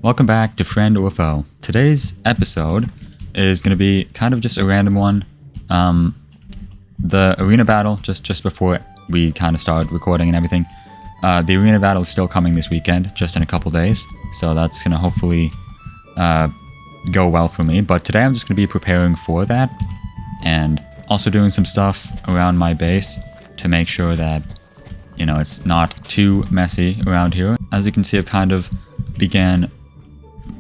Welcome back to Friend or Foe. Today's episode is going to be kind of just a random one. The arena battle, just before we kind of started recording and everything, the arena battle is still coming this weekend, just in a couple days. So that's going to hopefully go well for me. But today I'm just going to be preparing for that and also doing some stuff around my base to make sure that, you know, it's not too messy around here. As you can see, I've kind of began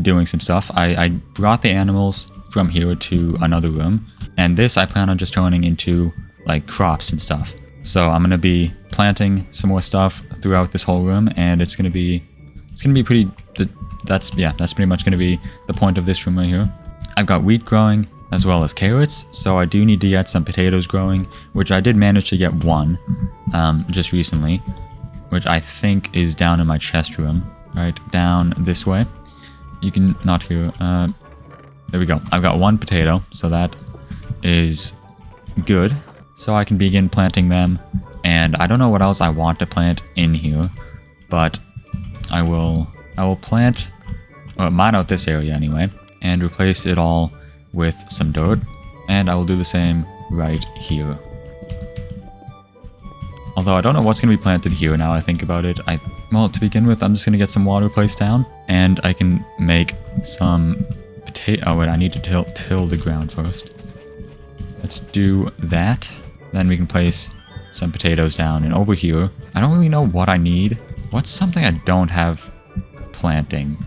doing some stuff. I brought the animals from here to another room, and this I plan on just turning into like crops and stuff. So I'm gonna be planting some more stuff throughout this whole room, and it's gonna be pretty. That's pretty much gonna be the point of this room right here. I've got wheat growing as well as carrots, so I do need to get some potatoes growing, which I did manage to get one just recently, which I think is down in my chest room, right down this way. You can not hear. There we go. I've got one potato, so that is good. So I can begin planting them, and I don't know what else I want to plant in here, but I will plant, mine out this area anyway, and replace it all with some dirt, and I will do the same right here. Although I don't know what's going to be planted here now I think about it. Well, to begin with, I'm just going to get some water placed down, and I can make some potato. Oh wait, I need to till the ground first. Let's do that. Then we can place some potatoes down, and over here, I don't really know what I need. What's something I don't have planting?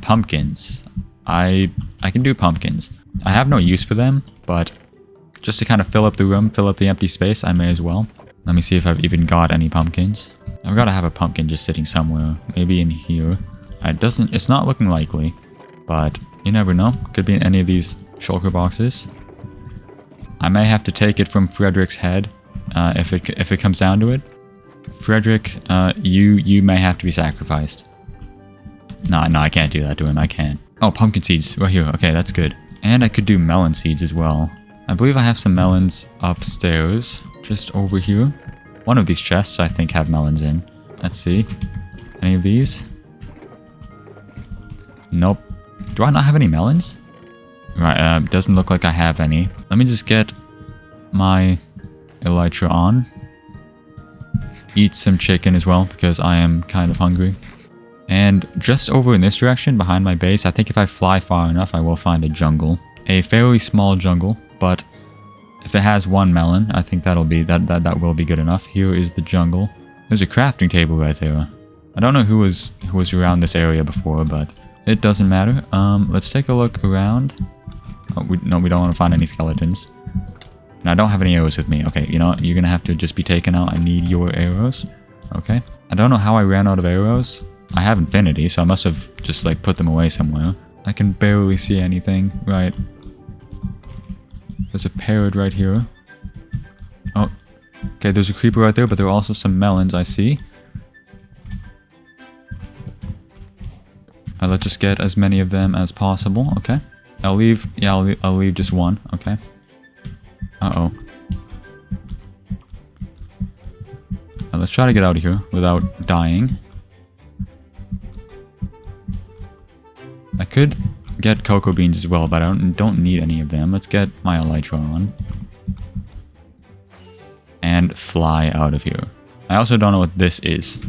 Pumpkins. I can do pumpkins. I have no use for them, but just to kind of fill up the room, fill up the empty space, I may as well. Let me see if I've even got any pumpkins. I've got to have a pumpkin just sitting somewhere. Maybe in here. It's not looking likely, but you never know. Could be in any of these shulker boxes. I may have to take it from Frederick's head if it comes down to it. Frederick, you may have to be sacrificed. No, I can't do that to him. I can't. Oh, pumpkin seeds right here. Okay, that's good. And I could do melon seeds as well. I believe I have some melons upstairs, just over here. One of these chests I think have melons in. Let's see. Any of these? Nope. Do I not have any melons? Right, doesn't look like I have any. Let me just get my elytra on. Eat some chicken as well, because I am kind of hungry. And just over in this direction, behind my base, I think if I fly far enough, I will find a jungle. A fairly small jungle, but if it has one melon, I think that will be good enough. Here is the jungle. There's a crafting table right there. I don't know who was around this area before, but it doesn't matter. Let's take a look around. Oh, we don't want to find any skeletons. And I don't have any arrows with me. Okay, you know what? You're gonna have to just be taken out. I need your arrows. Okay. I don't know how I ran out of arrows. I have infinity, so I must have just like put them away somewhere. I can barely see anything. Right. There's a parrot right here. Oh. Okay, there's a creeper right there, but there are also some melons I see. Let's just get as many of them as possible. Okay. I'll leave just one. Okay. Uh-oh. Let's try to get out of here without dying. I could get cocoa beans as well, but I don't need any of them. Let's get my elytra on. And fly out of here. I also don't know what this is.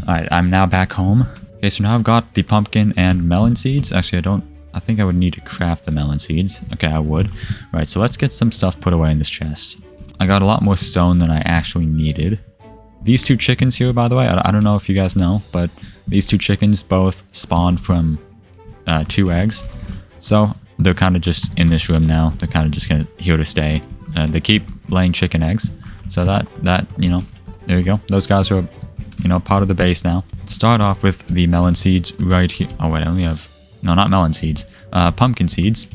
Alright, I'm now back home. Okay, so now I've got the pumpkin and melon seeds. Actually, I think I would need to craft the melon seeds. Okay, I would. Right, so let's get some stuff put away in this chest. I got a lot more stone than I actually needed. These two chickens here, by the way, I don't know if you guys know, but these two chickens both spawned from 2 eggs. So they're kind of just in this room now. They're kind of just here to stay. They keep laying chicken eggs. So that, you know, there you go. Those guys are, you know, part of the base now. Let's start off with the melon seeds right here. Oh wait, I only have, no, not melon seeds. Pumpkin seeds.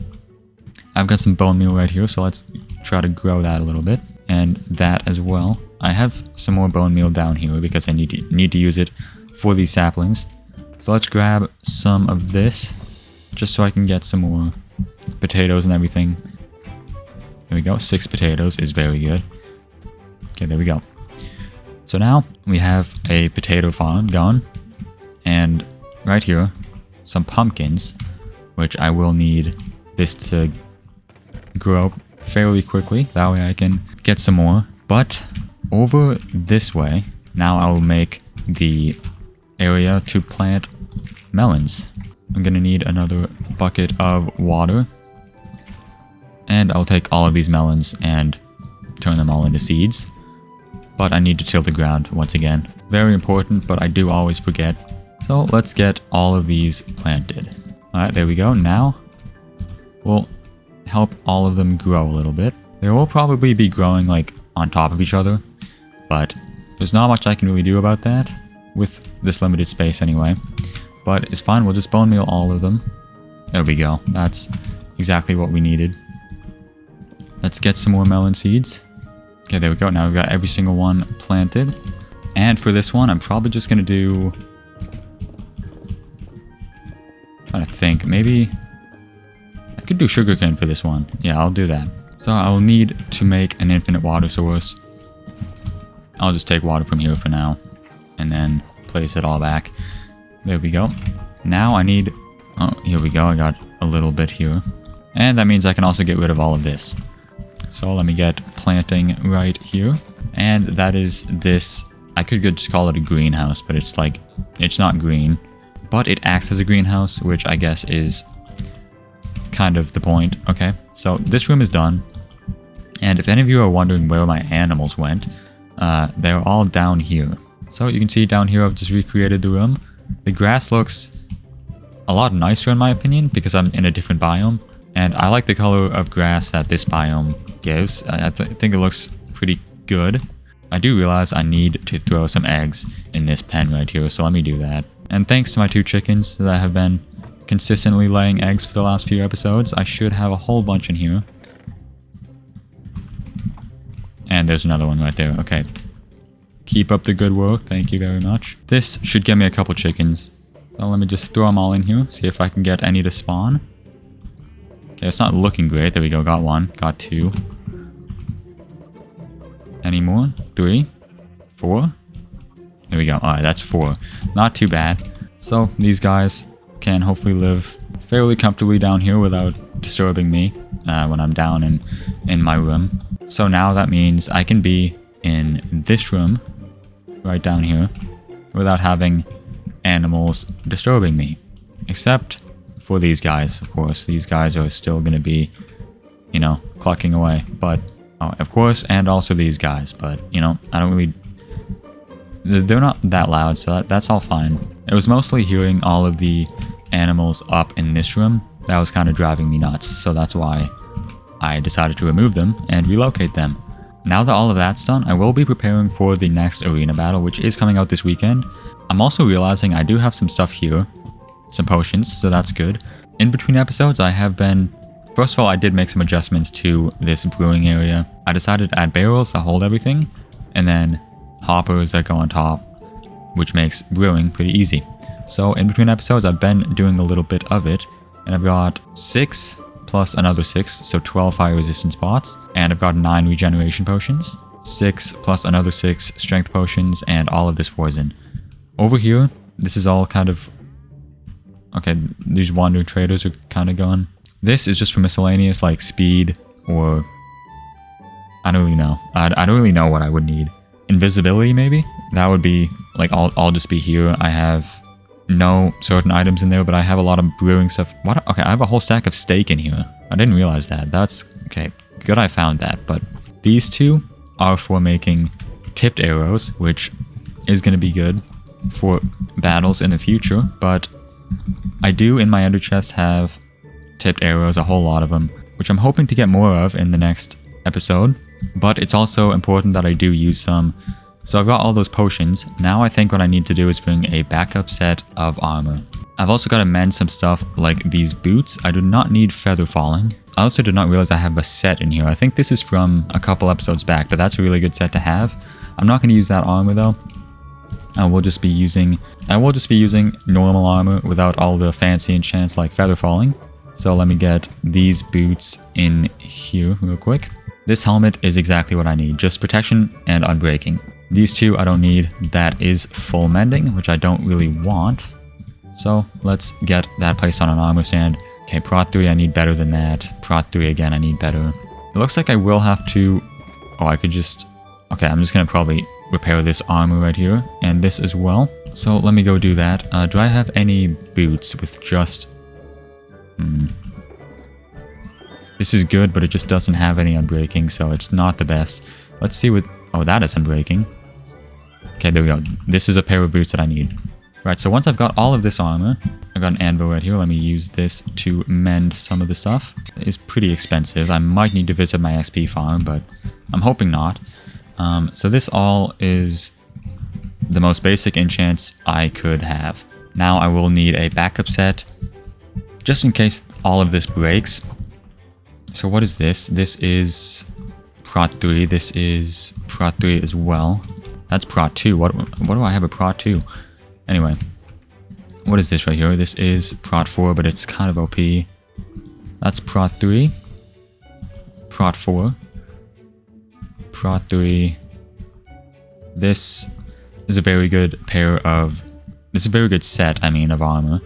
I've got some bone meal right here, so let's try to grow that a little bit. And that as well. I have some more bone meal down here because I need to use it for these saplings. So let's grab some of this, just so I can get some more potatoes and everything. There we go. 6 potatoes is very good. Okay, there we go. So now we have a potato farm going, and right here some pumpkins, which I will need this to grow fairly quickly. That way I can get some more. But over this way, now I will make the area to plant melons. I'm gonna need another bucket of water. And I'll take all of these melons and turn them all into seeds. But I need to till the ground once again. Very important, but I do always forget. So let's get all of these planted. Alright, there we go. Now we'll help all of them grow a little bit. They will probably be growing like on top of each other, but there's not much I can really do about that with this limited space anyway. But it's fine, we'll just bone meal all of them. There we go. That's exactly what we needed. Let's get some more melon seeds. Okay, there we go. Now we've got every single one planted. And for this one, I'm probably just going to do... trying to think. Maybe... I could do sugarcane for this one. Yeah, I'll do that. So I will need to make an infinite water source. I'll just take water from here for now. And then place it all back. There we go. Now I need... oh, here we go. I got a little bit here. And that means I can also get rid of all of this. So let me get planting right here. And that is this... I could just call it a greenhouse, but it's like... it's not green. But it acts as a greenhouse, which I guess is kind of the point. Okay, so this room is done. And if any of you are wondering where my animals went, they're all down here. So you can see down here I've just recreated the room. The grass looks a lot nicer in my opinion because I'm in a different biome. And I like the color of grass that this biome gives. I think it looks pretty good. I do realize I need to throw some eggs in this pen right here, so let me do that. And thanks to my 2 chickens that have been consistently laying eggs for the last few episodes, I should have a whole bunch in here. And there's another one right there. Okay. Keep up the good work. Thank you very much. This should get me a couple chickens. So let me just throw them all in here. See if I can get any to spawn. Okay, it's not looking great. There we go. Got 1. Got 2. Any more? 3. 4. There we go. Alright, that's 4. Not too bad. So these guys can hopefully live fairly comfortably down here without disturbing me when I'm down in my room. So now that means I can be in this room right down here without having animals disturbing me. Except for these guys, of course. These guys are still going to be, you know, clucking away. But, oh, of course, and also these guys. But, you know, I don't really... they're not that loud, so that's all fine. It was mostly hearing all of the animals up in this room that was kind of driving me nuts. So that's why I decided to remove them and relocate them. Now that all of that's done, I will be preparing for the next arena battle, which is coming out this weekend. I'm also realizing I do have some stuff here. Some potions, so that's good. In between episodes, I have been... first of all, I did make some adjustments to this brewing area. I decided to add barrels that hold everything, and then hoppers that go on top, which makes brewing pretty easy. So in between episodes, I've been doing a little bit of it, and I've got 6 plus another 6, so 12 fire resistance pots, and I've got 9 regeneration potions, 6 plus another 6 strength potions, and all of this poison. Over here, this is all kind of... okay, these wander traders are kind of gone. This is just for miscellaneous, like speed, or... I don't really know. I don't really know what I would need. Invisibility, maybe? That would be, like, I'll just be here. I have no certain items in there, but I have a lot of brewing stuff. What? Okay, I have a whole stack of steak in here. I didn't realize that. That's... okay, good I found that. But these 2 are for making tipped arrows, which is going to be good for battles in the future, but I do in my ender chest have tipped arrows, a whole lot of them, which I'm hoping to get more of in the next episode, but it's also important that I do use some. So I've got all those potions. Now I think what I need to do is bring a backup set of armor. I've also got to mend some stuff like these boots. I do not need feather falling. I also did not realize I have a set in here. I think this is from a couple episodes back, but that's a really good set to have. I'm not going to use that armor though. I will just be using normal armor without all the fancy enchants like feather falling. So let me get these boots in here real quick. This helmet is exactly what I need, just protection and unbreaking. These 2 I don't need. That is full mending, which I don't really want. So let's get that placed on an armor stand. Okay, Prot 3, I need better than that. Prot 3 again, I need better. It looks like I will have to... Oh, I could just... Okay, I'm just gonna probably repair this armor right here, and this as well. So let me go do that. Do I have any boots with just... This is good, but it just doesn't have any unbreaking, so it's not the best. Let's see what... Oh, that is unbreaking. Okay, there we go. This is a pair of boots that I need. Right, so once I've got all of this armor, I've got an anvil right here. Let me use this to mend some of the stuff. It's pretty expensive. I might need to visit my XP farm, but I'm hoping not. So this all is the most basic enchants I could have. Now I will need a backup set, just in case all of this breaks. So what is this? This is Prot 3. This is Prot 3 as well. That's Prot 2. What do I have a Prot 2? Anyway, what is this right here? This is Prot 4, but it's kind of OP. That's Prot 3. Prot 4. Prot 3. This is a very good pair of... This is a very good set, I mean, of armor.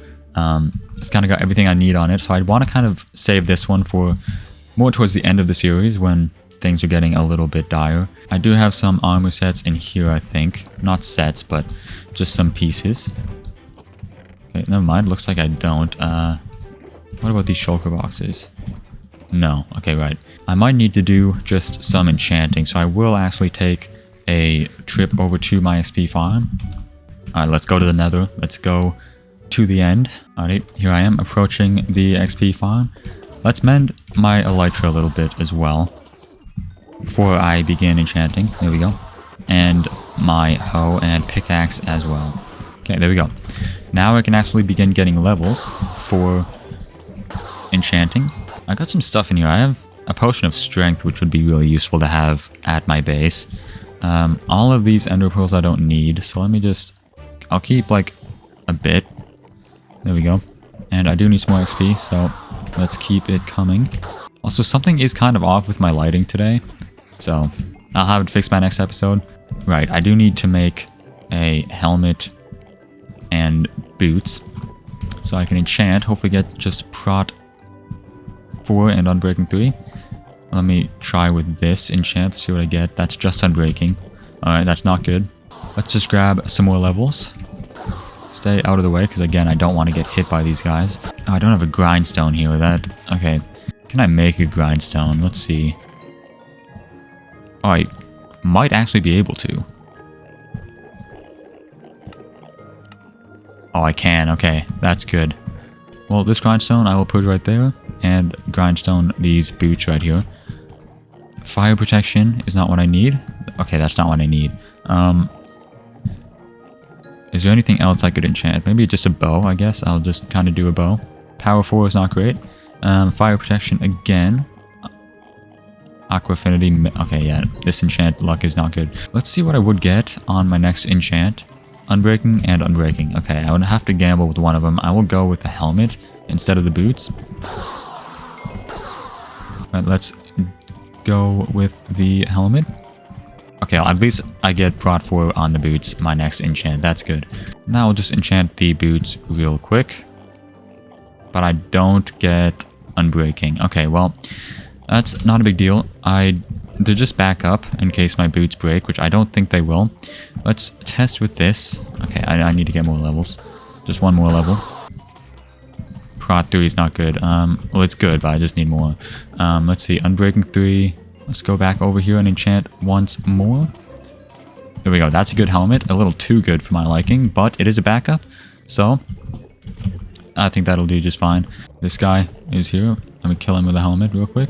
It's kind of got everything I need on it, so I'd want to kind of save this one for more towards the end of the series when things are getting a little bit dire. I do have some armor sets in here, I think. Not sets, but just some pieces. Okay, never mind. Looks like I don't. What about these shulker boxes? No. Okay, right. I might need to do just some enchanting, so I will actually take a trip over to my XP farm. Alright, let's go to the nether. Let's go to the end. Alright, here I am approaching the XP farm. Let's mend my elytra a little bit as well before I begin enchanting. There we go. And my hoe and pickaxe as well. Okay, there we go. Now I can actually begin getting levels for enchanting. I got some stuff in here. I have a potion of strength, which would be really useful to have at my base. All of these ender pearls I don't need, so let me just... I'll keep, like, a bit. There we go. And I do need some more XP, so let's keep it coming. Also, something is kind of off with my lighting today, so I'll have it fixed by next episode. Right, I do need to make a helmet and boots, so I can enchant, hopefully get just Prot 4 and Unbreaking 3. Let me try with this enchant, see what I get. That's just Unbreaking. Alright, that's not good. Let's just grab some more levels. Stay out of the way, because again, I don't want to get hit by these guys. Oh, I don't have a grindstone here. Okay. Can I make a grindstone? Let's see. Oh, I might actually be able to. Oh, I can. Okay, that's good. Well, this grindstone I will put right there, and grindstone these boots right here. Fire protection is not what I need. Okay, that's not what I need. Is there anything else I could enchant? Maybe just a bow, I guess. I'll just kind of do a bow. Power 4 is not great. Fire protection again. Aqua affinity. Okay, yeah, this enchant luck is not good. Let's see what I would get on my next enchant. Unbreaking and Unbreaking. Okay, I would have to gamble with one of them. I will go with the helmet instead of the boots. Alright, let's go with the helmet. Okay, at least I get Prot 4 on the boots, my next enchant. That's good. Now I'll just enchant the boots real quick. But I don't get Unbreaking. Okay, well, that's not a big deal. They're just back up in case my boots break, which I don't think they will. Let's test with this. Okay, I need to get more levels. Just one more level. Prot 3 is not good. Well, it's good, but I just need more. Let's see, Unbreaking 3. Let's go back over here and enchant once more. There we go. That's a good helmet. A little too good for my liking, but it is a backup. So, I think that'll do just fine. This guy is here. Let me kill him with a helmet real quick.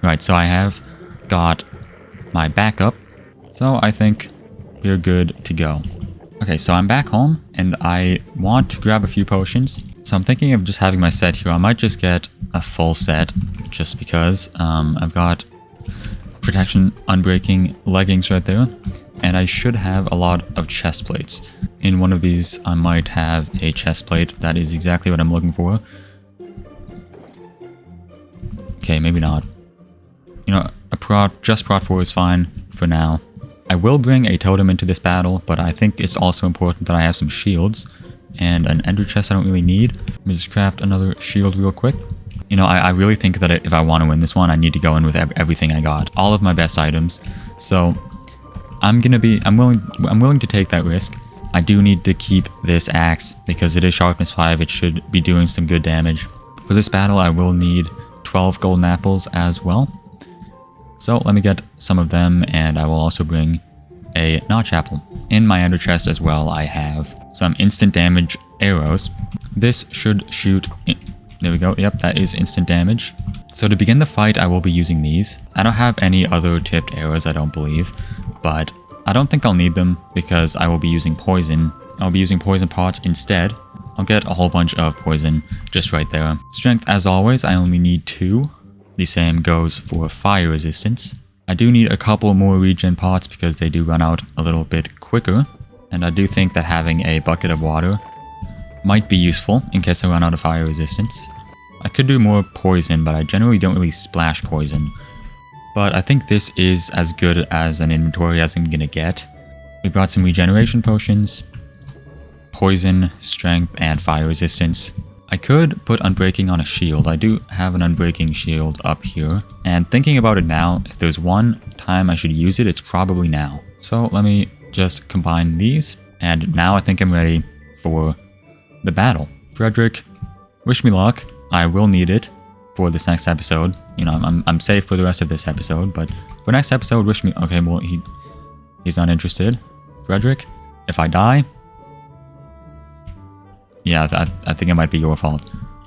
Right, so I have got my backup. So, I think we're good to go. Okay, so I'm back home, and I want to grab a few potions. So I'm thinking of just having my set here. I might just get a full set, just because. I've got protection, unbreaking, leggings right there. And I should have a lot of chest plates. In one of these, I might have a chest plate. That is exactly what I'm looking for. Okay, maybe not. You know, just Prot 4 is fine for now. I will bring a totem into this battle, but I think it's also important that I have some shields. and an ender chest I don't really need. Let me just craft another shield real quick. You know, I really think that if I want to win this one, I need to go in with everything I got, all of my best items. So I'm willing to take that risk. I do need to keep this axe because it is sharpness 5. It should be doing some good damage. For this battle, I will need 12 golden apples as well. So let me get some of them, and I will also bring a notch apple. In my ender chest as well, I have some instant damage arrows. This should shoot... There we go. Yep, that is instant damage. So to begin the fight, I will be using these. I don't have any other tipped arrows, I don't believe, but I don't think I'll need them because I will be using poison. I'll be using poison pots instead. I'll get a whole bunch of poison just right there. Strength, as always, I only need 2. The same goes for fire resistance. I do need a couple more regen pots because they do run out a little bit quicker. And I do think that having a bucket of water might be useful in case I run out of fire resistance. I could do more poison, but I generally don't really splash poison. But I think this is as good as an inventory as I'm gonna get. We've got some regeneration potions, poison, strength, and fire resistance. I could put unbreaking on a shield. I do have an unbreaking shield up here. And thinking about it now, if there's one time I should use it, it's probably now. So let me just combine these. And now I think I'm ready for the battle. Frederick, wish me luck. I will need it for this next episode. You know, I'm safe for the rest of this episode, but for next episode, wish me... Okay, well, he's not interested. Frederick, if I die... Yeah, I think it might be your fault.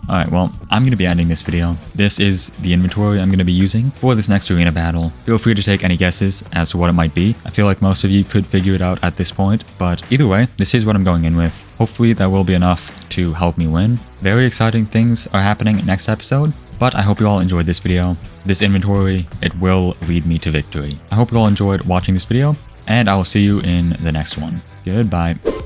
Alright, well, I'm going to be ending this video. This is the inventory I'm going to be using for this next arena battle. Feel free to take any guesses as to what it might be. I feel like most of you could figure it out at this point, but either way, this is what I'm going in with. Hopefully that will be enough to help me win. Very exciting things are happening next episode, but I hope you all enjoyed this video. This inventory, it will lead me to victory. I hope you all enjoyed watching this video, and I will see you in the next one. Goodbye.